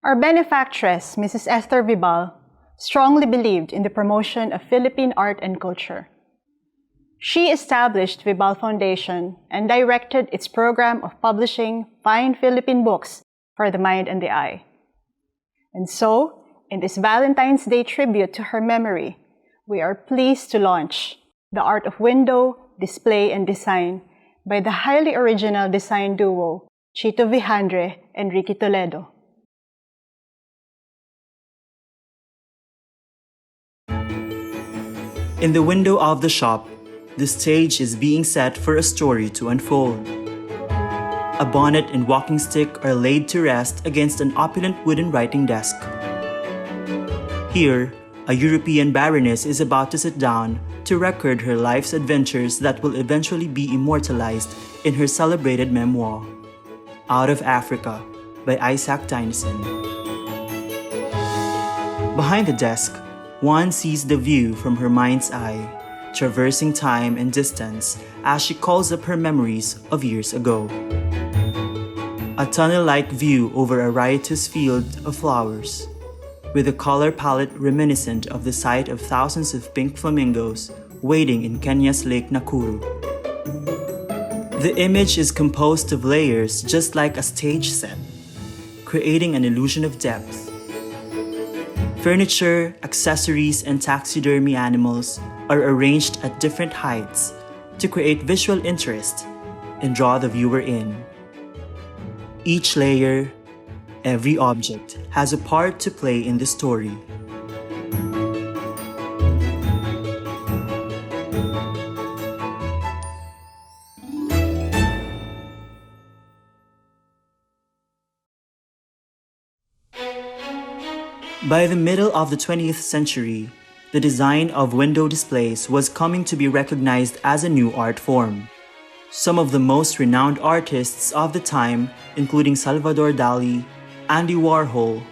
Our benefactress, Mrs. Esther Vibal, strongly believed in the promotion of Philippine art and culture. She established Vibal Foundation and directed its program of publishing fine Philippine books for the mind and the eye. And so, in this Valentine's Day tribute to her memory, we are pleased to launch The Art of Window, Display, and Design by the highly original design duo, Chito Vijandre and Ricky Toledo. In the window of the shop, the stage is being set for a story to unfold. A bonnet and walking stick are laid to rest against an opulent wooden writing desk. Here, a European baroness is about to sit down to record her life's adventures that will eventually be immortalized in her celebrated memoir, Out of Africa, by Isaac Tyneson. Behind the desk, one sees the view from her mind's eye, traversing time and distance as she calls up her memories of years ago. A tunnel-like view over a riotous field of flowers, with a color palette reminiscent of the sight of thousands of pink flamingos wading in Kenya's Lake Nakuru. The image is composed of layers just like a stage set, creating an illusion of depth. Furniture, accessories, and taxidermy animals are arranged at different heights to create visual interest and draw the viewer in. Each layer, every object, has a part to play in the story. By the middle of the 20th century, the design of window displays was coming to be recognized as a new art form. Some of the most renowned artists of the time, including Salvador Dali, Andy Warhol,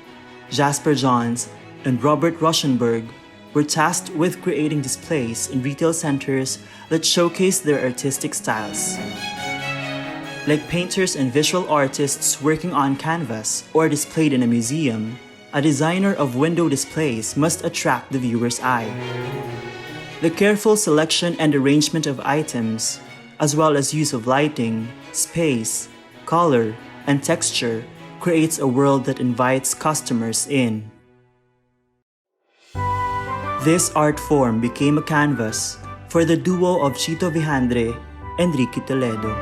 Jasper Johns, and Robert Rauschenberg, were tasked with creating displays in retail centers that showcase their artistic styles. Like painters and visual artists working on canvas or displayed in a museum, a designer of window displays must attract the viewer's eye. The careful selection and arrangement of items, as well as use of lighting, space, color, and texture, creates a world that invites customers in. This art form became a canvas for the duo of Chito Vijandre and Ricky Toledo.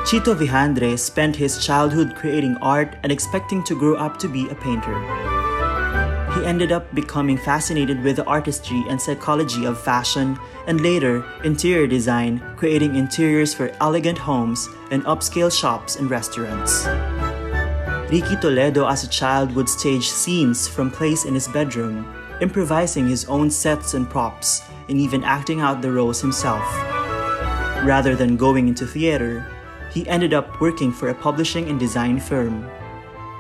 Chito Vijandre spent his childhood creating art and expecting to grow up to be a painter. He ended up becoming fascinated with the artistry and psychology of fashion and later interior design, creating interiors for elegant homes and upscale shops and restaurants. Ricky Toledo as a child would stage scenes from plays in his bedroom, improvising his own sets and props, and even acting out the roles himself. Rather than going into theater, he ended up working for a publishing and design firm,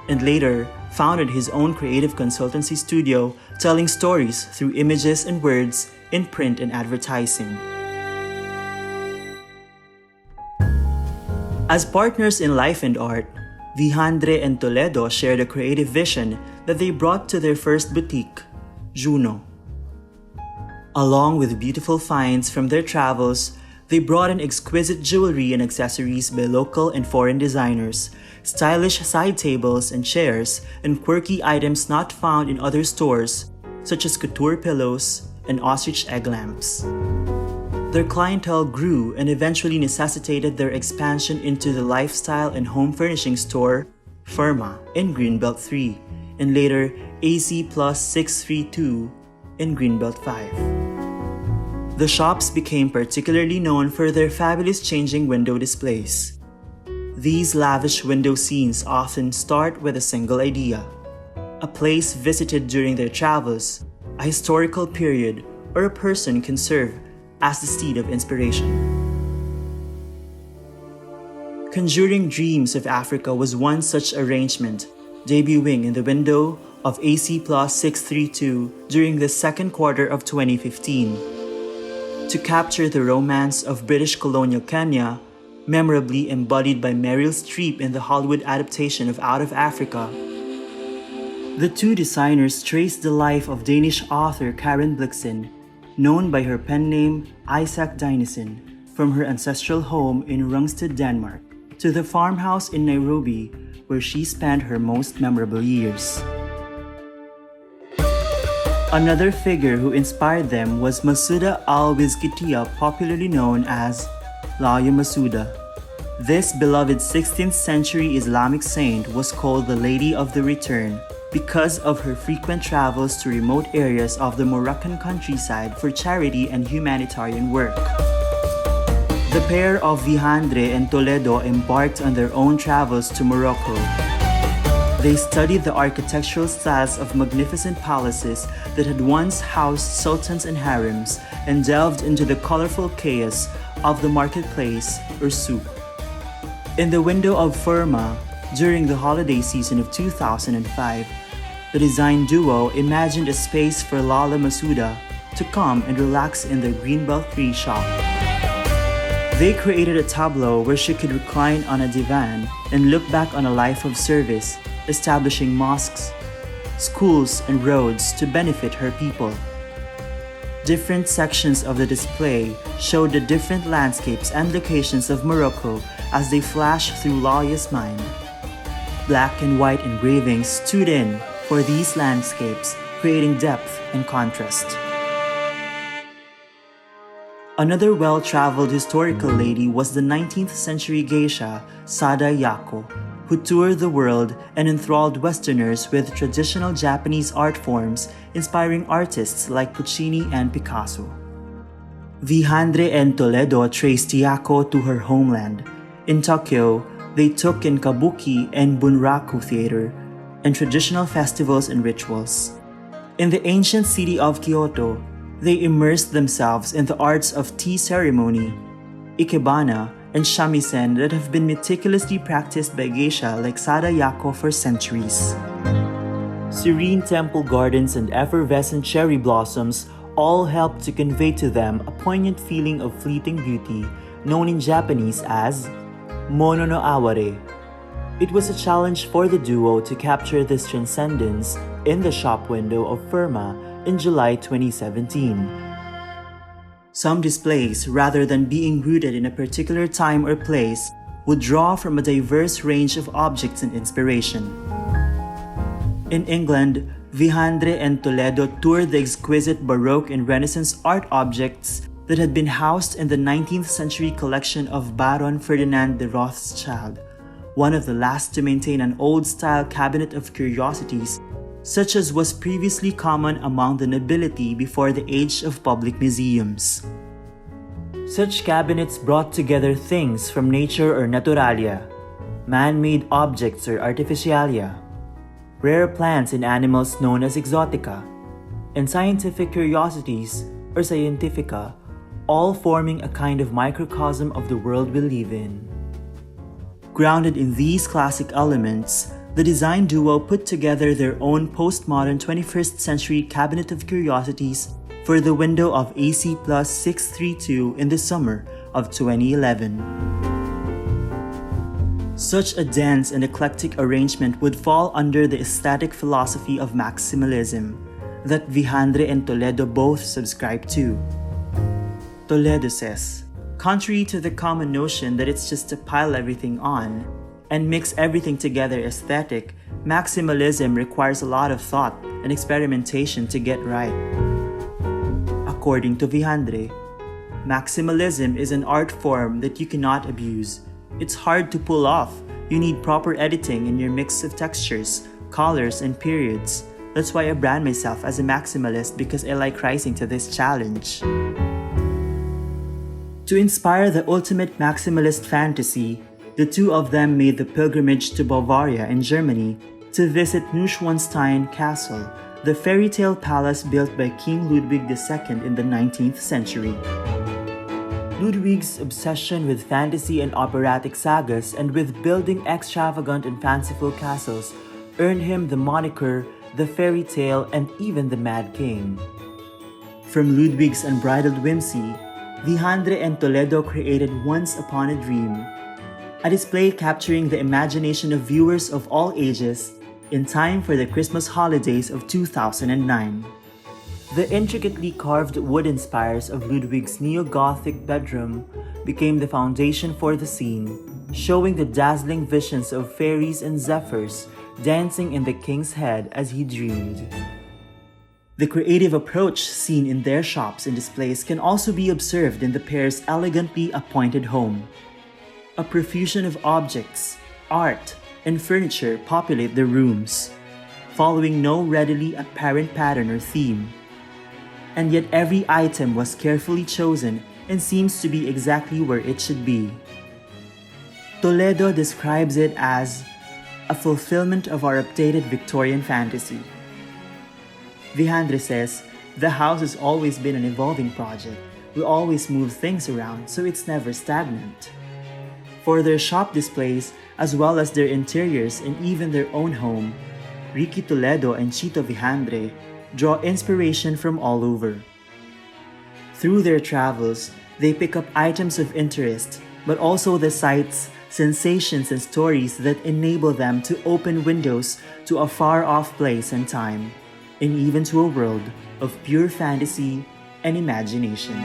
and later founded his own creative consultancy studio telling stories through images and words in print and advertising. As partners in life and art, Vijandre and Toledo shared a creative vision that they brought to their first boutique, Juno. Along with beautiful finds from their travels, they brought in exquisite jewelry and accessories by local and foreign designers, stylish side tables and chairs, and quirky items not found in other stores, such as couture pillows and ostrich egg lamps. Their clientele grew and eventually necessitated their expansion into the lifestyle and home furnishing store, Firma, in Greenbelt 3, and later AC Plus 632 in Greenbelt 5. The shops became particularly known for their fabulous changing window displays. These lavish window scenes often start with a single idea, a place visited during their travels, a historical period, or a person can serve as the seed of inspiration. Conjuring Dreams of Africa was one such arrangement, debuting in the window of AC Plus 632 during the second quarter of 2015. To capture the romance of British colonial Kenya, memorably embodied by Meryl Streep in the Hollywood adaptation of Out of Africa, The two designers traced the life of Danish author Karen Blixen, known by her pen name Isaac Dinesen, from her ancestral home in Rungsted, Denmark, to the farmhouse in Nairobi, where she spent her most memorable years. Another figure who inspired them was Masuda al-Wizkitia, popularly known as Laya Masuda. This beloved 16th century Islamic saint was called the Lady of the Return because of her frequent travels to remote areas of the Moroccan countryside for charity and humanitarian work. The pair of Vijandre and Toledo embarked on their own travels to Morocco. They studied the architectural styles of magnificent palaces that had once housed sultans and harems and delved into the colorful chaos of the marketplace or souk. In the window of Furma, during the holiday season of 2005, the design duo imagined a space for Lala Masuda to come and relax in their Greenbelt 3 shop. They created a tableau where she could recline on a divan and look back on a life of service, establishing mosques, schools, and roads to benefit her people. Different sections of the display showed the different landscapes and locations of Morocco as they flashed through Laya's mind. Black and white engravings stood in for these landscapes, creating depth and contrast. Another well-traveled historical lady was the 19th century geisha Sada Yako, who toured the world and enthralled Westerners with traditional Japanese art forms, inspiring artists like Puccini and Picasso. Vijandre and Toledo traced Yako to her homeland. In Tokyo, they took in kabuki and bunraku theater and traditional festivals and rituals. In the ancient city of Kyoto, they immersed themselves in the arts of tea ceremony, ikebana, and shamisen that have been meticulously practiced by geisha like Sada Yako for centuries. Serene temple gardens and effervescent cherry blossoms all helped to convey to them a poignant feeling of fleeting beauty known in Japanese as mono no aware. It was a challenge for the duo to capture this transcendence in the shop window of Furma in July 2017. Some displays, rather than being rooted in a particular time or place, would draw from a diverse range of objects and inspiration. In England, Vijandre and Toledo toured the exquisite Baroque and Renaissance art objects that had been housed in the 19th century collection of Baron Ferdinand de Rothschild, one of the last to maintain an old-style cabinet of curiosities, such as was previously common among the nobility before the age of public museums. Such cabinets brought together things from nature or naturalia, man-made objects or artificialia, rare plants and animals known as exotica, and scientific curiosities or scientifica, all forming a kind of microcosm of the world we live in. Grounded in these classic elements, the design duo put together their own postmodern 21st century cabinet of curiosities for the window of AC Plus 632 in the summer of 2011. Such a dense and eclectic arrangement would fall under the aesthetic philosophy of maximalism that Vijandre and Toledo both subscribe to. Toledo says, contrary to the common notion that it's just to pile everything on and mix everything together aesthetic, maximalism requires a lot of thought and experimentation to get right. According to Vijandre, maximalism is an art form that you cannot abuse. It's hard to pull off. You need proper editing in your mix of textures, colors, and periods. That's why I brand myself as a maximalist, because I like rising to this challenge. To inspire the ultimate maximalist fantasy, the two of them made the pilgrimage to Bavaria in Germany to visit Neuschwanstein Castle, the fairytale palace built by King Ludwig II in the 19th century. Ludwig's obsession with fantasy and operatic sagas and with building extravagant and fanciful castles earned him the moniker the Fairytale and even the Mad King. From Ludwig's unbridled whimsy, Vijandre and Toledo created Once Upon a Dream, a display capturing the imagination of viewers of all ages in time for the Christmas holidays of 2009. The intricately carved wooden spires of Ludwig's neo-Gothic bedroom became the foundation for the scene, showing the dazzling visions of fairies and zephyrs dancing in the king's head as he dreamed. The creative approach seen in their shops and displays can also be observed in the pair's elegantly appointed home. A profusion of objects, art, and furniture populate the rooms, following no readily apparent pattern or theme. And yet every item was carefully chosen and seems to be exactly where it should be. Toledo describes it as a fulfillment of our updated Victorian fantasy. Vijandre says, the house has always been an evolving project. We always move things around, so it's never stagnant. For their shop displays, as well as their interiors and even their own home, Ricky Toledo and Chito Vijandre draw inspiration from all over. Through their travels, they pick up items of interest, but also the sights, sensations, and stories that enable them to open windows to a far-off place and time, and even to a world of pure fantasy and imagination.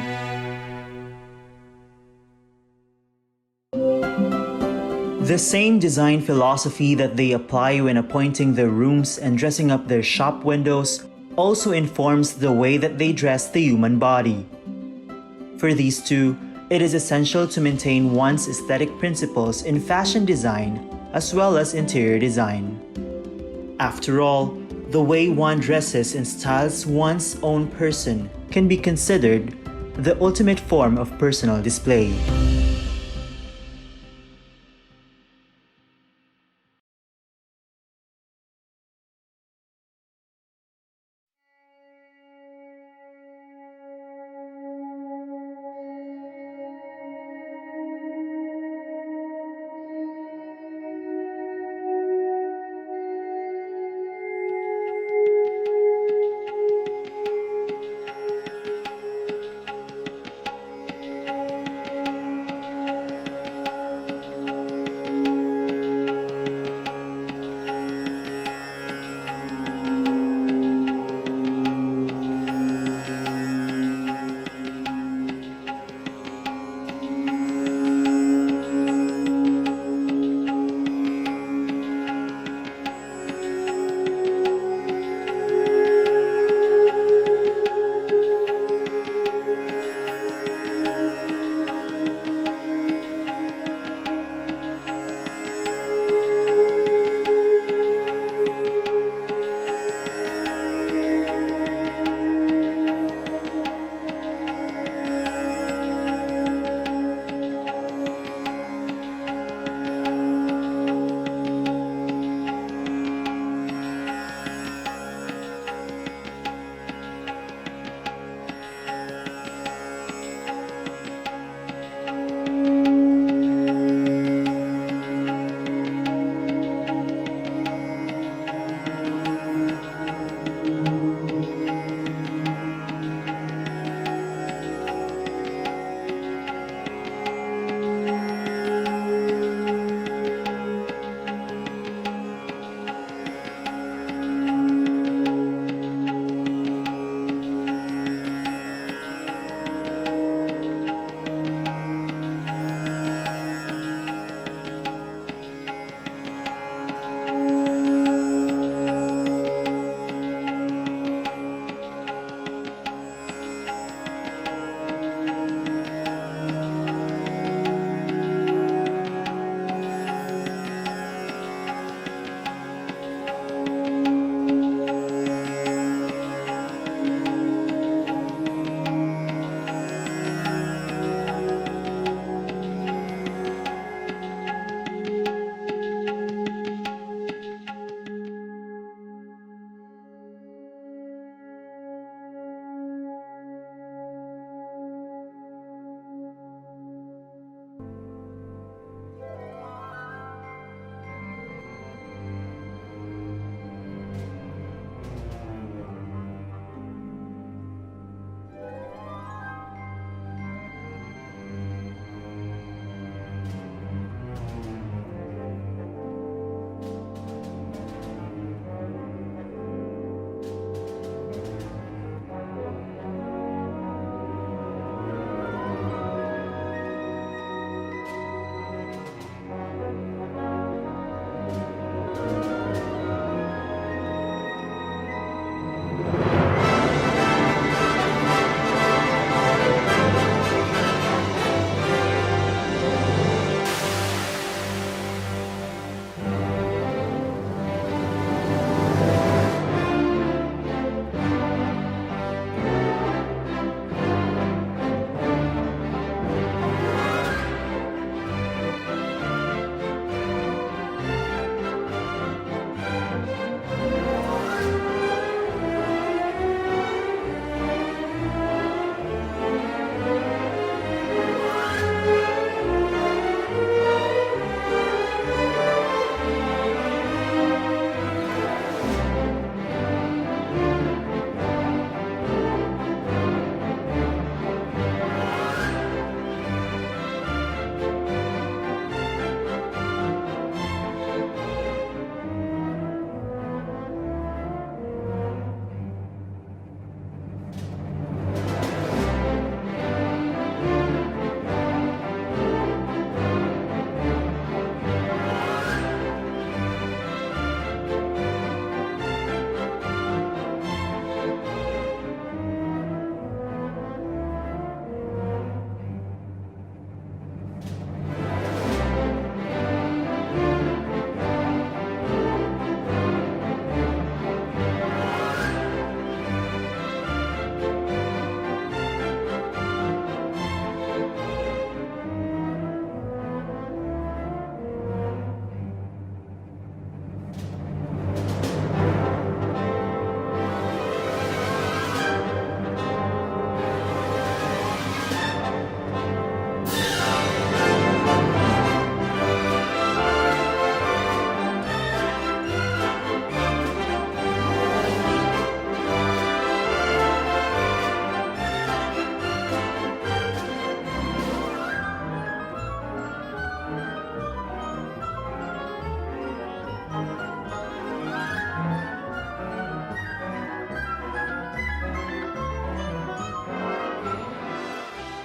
The same design philosophy that they apply when appointing their rooms and dressing up their shop windows also informs the way that they dress the human body. For these two, it is essential to maintain one's aesthetic principles in fashion design as well as interior design. After all, the way one dresses and styles one's own person can be considered the ultimate form of personal display.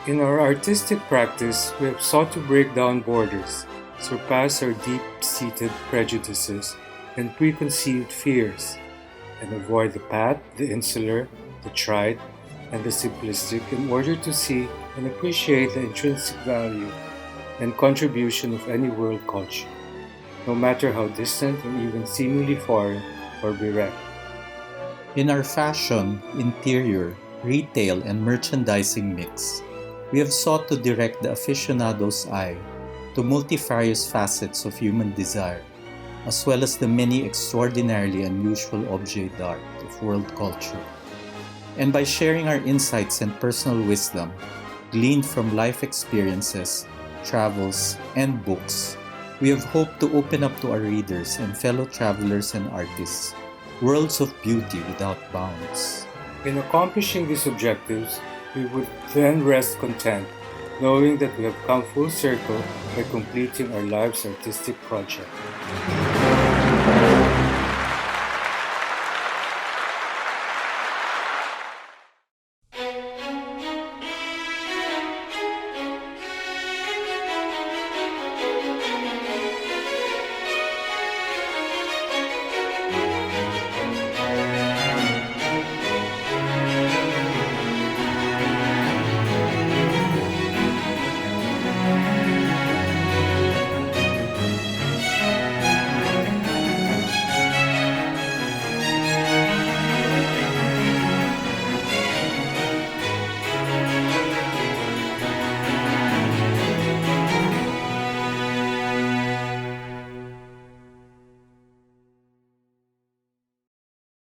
In our artistic practice, we have sought to break down borders, surpass our deep-seated prejudices and preconceived fears, and avoid the pat, the insular, the trite, and the simplistic in order to see and appreciate the intrinsic value and contribution of any world culture, no matter how distant and even seemingly foreign or bereft. In our fashion, interior, retail, and merchandising mix, we have sought to direct the aficionado's eye to multifarious facets of human desire, as well as the many extraordinarily unusual objets d'art of world culture. And by sharing our insights and personal wisdom, gleaned from life experiences, travels, and books, we have hoped to open up to our readers and fellow travelers and artists worlds of beauty without bounds. In accomplishing these objectives, we would then rest content, knowing that we have come full circle by completing our life's artistic project.